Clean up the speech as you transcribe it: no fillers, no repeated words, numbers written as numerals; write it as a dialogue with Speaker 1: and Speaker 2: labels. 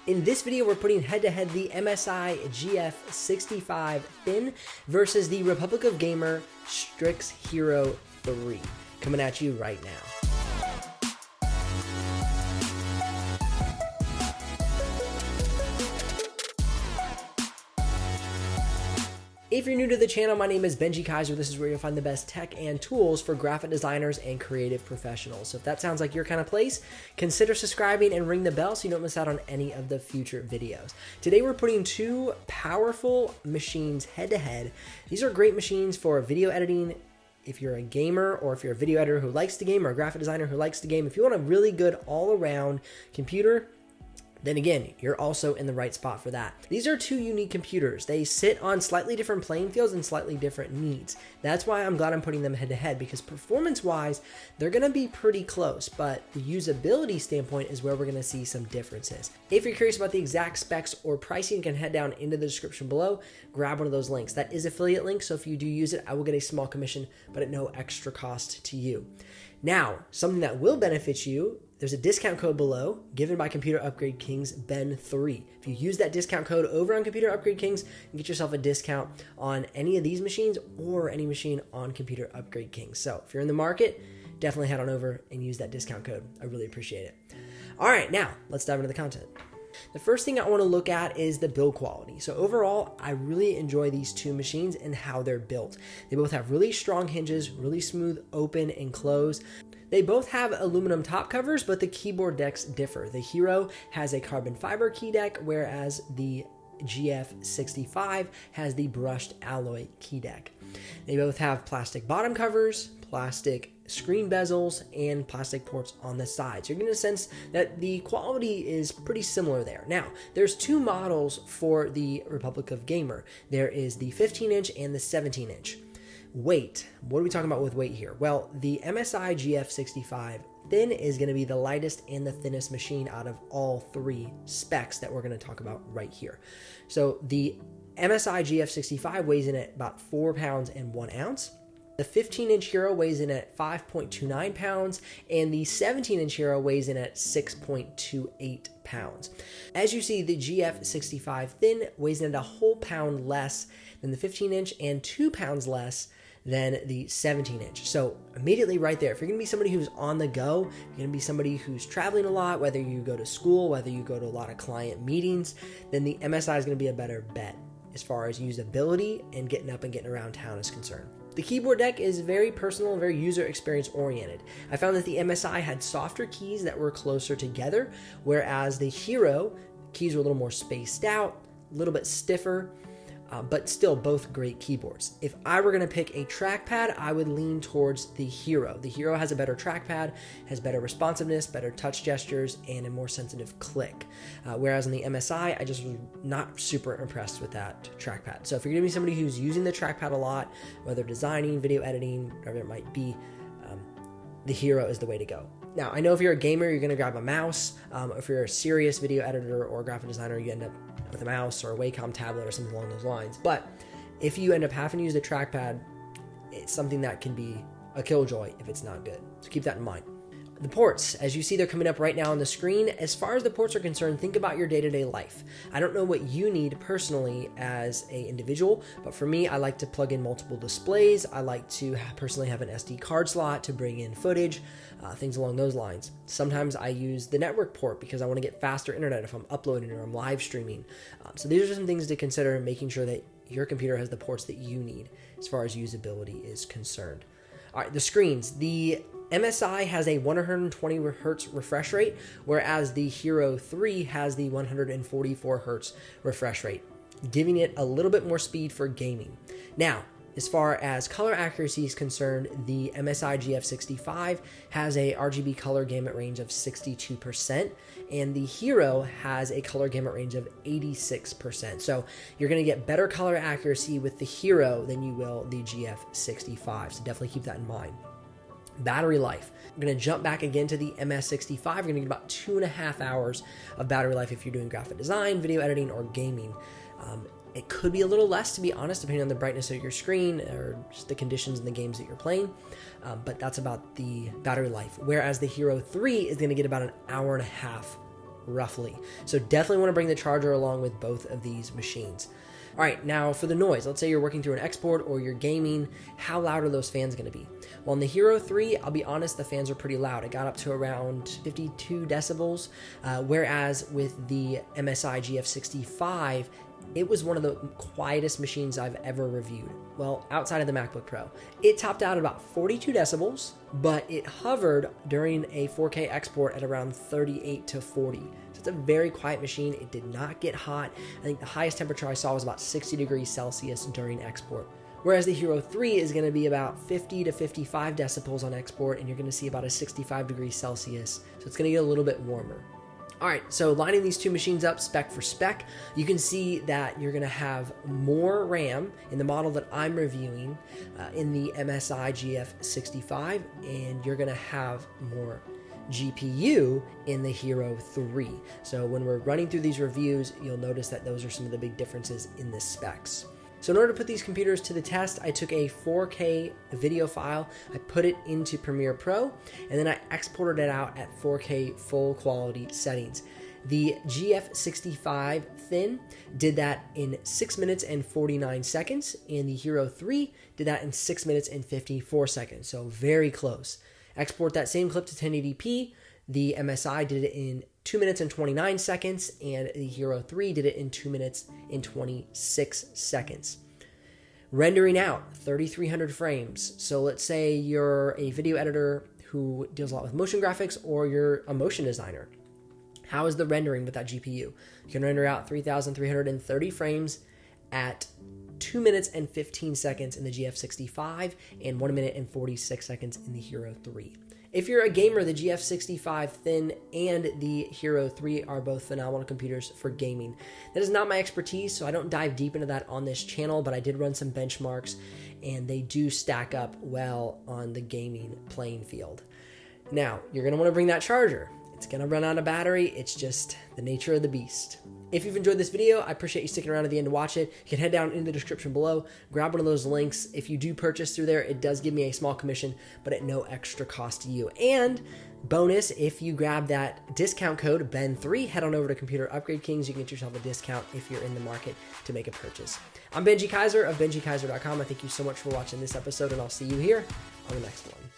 Speaker 1: In this video, we're putting head-to-head the MSI GF65 Thin versus the Republic of Gamer Strix Hero 3. Coming at you right now. If you're new to the channel, my name is Benji Kaiser. This is where you'll find the best tech and tools for graphic designers and creative professionals. So if that sounds like your kind of place, consider subscribing and ring the bell so you don't miss out on any of the future videos. Today we're putting two powerful machines head to head. These are great machines for video editing. If you're a gamer or if you're a video editor who likes to game or a graphic designer who likes to game, if you want a really good all-around computer, then again, you're also in the right spot for that. These are two unique computers. They sit on slightly different playing fields and slightly different needs. That's why I'm glad I'm putting them head to head, because performance-wise, they're gonna be pretty close, but the usability standpoint is where we're gonna see some differences. If you're curious about the exact specs or pricing, you can head down into the description below, grab one of those links. That is affiliate link, so if you do use it, I will get a small commission, but at no extra cost to you. Now, something that will benefit you, there's a discount code below given by Computer Upgrade Kings Ben3. If you use that discount code over on Computer Upgrade Kings, you can get yourself a discount on any of these machines or any machine on Computer Upgrade Kings. So if you're in the market, definitely head on over and use that discount code. I really appreciate it. All right, now let's dive into the content. The first thing I want to look at is the build quality. So overall, I really enjoy these two machines and how they're built. They both have really strong hinges, really smooth open and close. They both have aluminum top covers, but the keyboard decks differ. The Hero has a carbon fiber key deck, whereas the GF65 has the brushed alloy key deck. They both have plastic bottom covers, plastic screen bezels, and plastic ports on the sides. You're going to sense that the quality is pretty similar there. Now, there's two models for the Republic of Gamer. There is the 15-inch and the 17-inch. Weight. What are we talking about with weight here? Well, the MSI GF65 Thin is going to be the lightest and the thinnest machine out of all three specs that we're going to talk about right here. So the MSI GF65 weighs in at about 4 pounds and 1 ounce. The 15-inch Hero weighs in at 5.29 pounds, and the 17-inch Hero weighs in at 6.28 pounds. As you see, the GF65 Thin weighs in at a whole pound less than the 15-inch and 2 pounds less than the 17-inch. So immediately right there, if you're gonna be somebody who's on the go, you're gonna be somebody who's traveling a lot, whether you go to school, whether you go to a lot of client meetings, then the MSI is gonna be a better bet as far as usability and getting up and getting around town is concerned. The keyboard deck is very personal and very user experience oriented. I found that the MSI had softer keys that were closer together, whereas the Hero keys were a little more spaced out, a little bit stiffer, but still both great keyboards. If I were going to pick a trackpad, I would lean towards the Hero. The Hero has a better trackpad, has better responsiveness, better touch gestures, and a more sensitive click. Whereas on the MSI, I just was not super impressed with that trackpad. So if you're going to be somebody who's using the trackpad a lot, whether designing, video editing, whatever it might be, the Hero is the way to go. Now, I know if you're a gamer, you're going to grab a mouse. If you're a serious video editor or graphic designer, you end up with a mouse or a Wacom tablet or something along those lines. But if you end up having to use the trackpad, it's something that can be a killjoy if it's not good. So keep that in mind. The ports, as you see, they're coming up right now on the screen. As far as the ports are concerned, think about your day-to-day life. I don't know what you need personally as an individual, but for me, I like to plug in multiple displays. I like to personally have an SD card slot to bring in footage, things along those lines. Sometimes I use the network port because I want to get faster internet if I'm uploading or I'm live streaming. So these are some things to consider, making sure that your computer has the ports that you need as far as usability is concerned. All right, the screens. The MSI has a 120 Hz refresh rate, whereas the Hero 3 has the 144 Hz refresh rate, giving it a little bit more speed for gaming. Now, as far as color accuracy is concerned, the MSI GF65 has a RGB color gamut range of 62%, and the Hero has a color gamut range of 86%. So you're going to get better color accuracy with the Hero than you will the GF65, so definitely keep that in mind. Battery life. I'm going to jump back again to the MS65. You're going to get about 2.5 hours of battery life if you're doing graphic design, video editing, or gaming. It could be a little less, to be honest, depending on the brightness of your screen or just the conditions in the games that you're playing, but that's about the battery life. Whereas the Hero 3 is going to get about an hour and a half roughly. So definitely want to bring the charger along with both of these machines. All right, now for the noise, let's say you're working through an export or you're gaming, how loud are those fans going to be? Well, in the Hero 3, I'll be honest, the fans are pretty loud. It got up to around 52 decibels, whereas with the MSI GF65, it was one of the quietest machines I've ever reviewed. Well, outside of the MacBook Pro. It topped out at about 42 decibels, but it hovered during a 4K export at around 38 to 40. So it's a very quiet machine. It did not get hot. I think the highest temperature I saw was about 60 degrees Celsius during export. Whereas the Hero 3 is going to be about 50 to 55 decibels on export, and you're going to see about a 65 degrees Celsius. So it's going to get a little bit warmer. All right, so lining these two machines up spec for spec, you can see that you're going to have more RAM in the model that I'm reviewing in the MSI GF65, and you're going to have more GPU in the Hero 3. So when we're running through these reviews, you'll notice that those are some of the big differences in the specs. So in order to put these computers to the test, I took a 4K video file, I put it into Premiere Pro, and then I exported it out at 4K full quality settings. The GF65 Thin did that in 6 minutes and 49 seconds, and the Hero 3 did that in 6 minutes and 54 seconds, so very close. Export that same clip to 1080p. The MSI did it in 2 minutes and 29 seconds, and the Hero 3 did it in 2 minutes and 26 seconds. Rendering out 3,300 frames. So let's say you're a video editor who deals a lot with motion graphics, or you're a motion designer. How is the rendering with that GPU? You can render out 3,330 frames at 2 minutes and 15 seconds in the GF65 and 1 minute and 46 seconds in the Hero 3. If you're a gamer, the GF65 Thin and the Hero 3 are both phenomenal computers for gaming. That is not my expertise, so I don't dive deep into that on this channel, but I did run some benchmarks, and they do stack up well on the gaming playing field. Now, you're going to want to bring that charger. It's going to run out of battery. It's just the nature of the beast. If you've enjoyed this video, I appreciate you sticking around to the end to watch it. You can head down in the description below, grab one of those links. If you do purchase through there, it does give me a small commission, but at no extra cost to you. And bonus, if you grab that discount code BEN3, head on over to Computer Upgrade Kings. You can get yourself a discount if you're in the market to make a purchase. I'm Benji Kaiser of BenjiKaiser.com. I thank you so much for watching this episode, and I'll see you here on the next one.